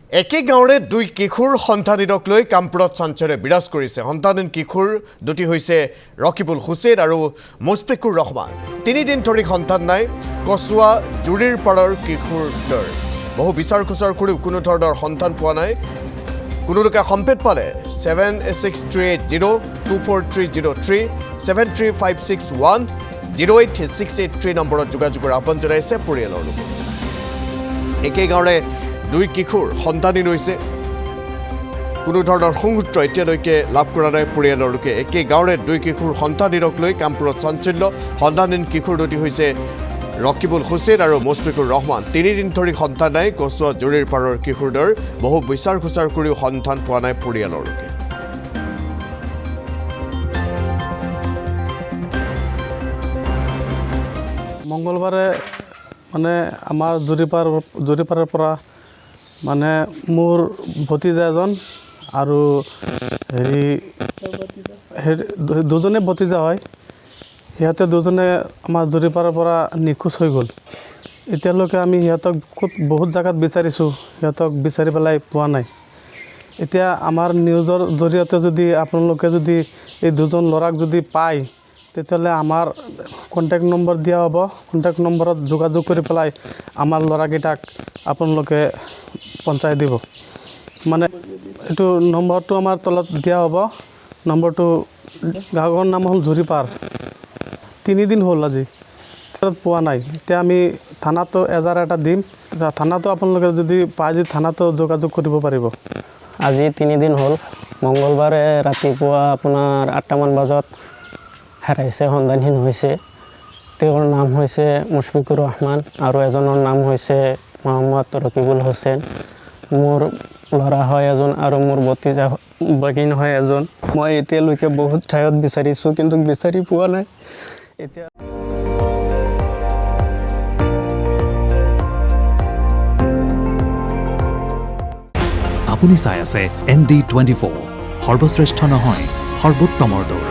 একে গাঁৱৰে দুই কিশোৰ সন্তানীক লৈ কামপুৰত চাঞ্চল্যে বিৰাজ কৰিছে। সন্তানহীন কিশোৰ দুটি হৈছে ৰকিবুল হুছেইন আৰু মুছফিকুৰ ৰহমান। 3 দিন ধৰি সন্তান নাই কচুৱা জুৰিৰ পাৰৰ কিশোৰৰ। বহু বিচাৰ খোচাৰ কৰিও কোনো ধৰণৰ সন্তান পোৱা নাই। কোনো লোকে সম্পেত পালে 7638024303 7356108683 নম্বৰত যোগাযোগৰ আহ্বান জনাইছে পৰিয়ালৰ লোকে। একে গাঁৱৰে দুই কিশোৰ সন্তানহীন হৈছে। কোনো ধৰণৰ সংসূত্ৰ এতিয়ালৈকে লাভ কৰা নাই পৰিয়ালৰ লোকে। একে গাঁৱৰে দুই কিশোৰ সন্তানহীনক লৈ কামপুৰত চাঞ্চল্য। সন্তানহীন কিশোৰ দুটি হৈছে ৰকিবুল হুছেইন আৰু মুছফিকুৰ ৰহমান। 3 দিন ধৰি সন্তান নাই কচুৱা জুৰিৰ পাৰৰ কিশোৰৰ। বহু বিচাৰ খোচাৰ কৰিও সন্তান পোৱা নাই পৰিয়ালৰ লোকে। মঙ্গলবাৰে মানে আমাৰ জুৰিপাৰৰ পৰা মানে মোৰ ভতিজা এজন আৰু দুজনে ভতিজা হয়। সিহঁতে দুজনে আমাৰ জুৰিপাৰৰ পৰা নিখোজ হৈ গ'ল। এতিয়ালৈকে আমি সিহঁতক বহুত জেগাত বিচাৰিছোঁ, সিহঁতক বিচাৰি পেলাই পোৱা নাই। এতিয়া আমাৰ নিউজৰ জৰিয়তে যদি আপোনালোকে যদি এই দুজন ল'ৰাক যদি পায়, তেতিয়াহ'লে আমাৰ কণ্টেক্ট নম্বৰ দিয়া হ'ব। কণ্টেক্ট নম্বৰত যোগাযোগ কৰি পেলাই আমাৰ ল'ৰাকেইটাক আপোনালোকে পঞ্চাই দিব। মানে এইটো নম্বৰটো আমাৰ তলত দিয়া হ'ব। নম্বৰটো গাঁৱৰ নাম হ'ল জুৰিপাৰ। 3 দিন হ'ল আজি পোৱা নাই। এতিয়া আমি থানাতো এজাহাৰ এটা দিম। থানাতো আপোনালোকে যদি পায় যদি থানাতো যোগাযোগ কৰিব পাৰিব। আজি 3 দিন হ'ল। মঙ্গলবাৰে ৰাতিপুৱা আপোনাৰ 8টামান বজাত হেৰাইছে, সন্ধানহীন হৈছে। তেওঁৰ নাম হৈছে মুছফিকুৰ ৰহমান আৰু এজনৰ নাম হৈছে মহম্মদ ৰকিবুল হুছেইন। মোৰ ল'ৰা হয় এজন আৰু মোৰ ভতিজা বাগিন হয় এজন। মই এতিয়ালৈকে বহুত ঠাইত বিচাৰিছোঁ, কিন্তু বিচাৰি পোৱা নাই। এতিয়া আপুনি চাই আছে ND24, সৰ্বশ্ৰেষ্ঠ নহয় সৰ্বোত্তমৰ দৌৰ।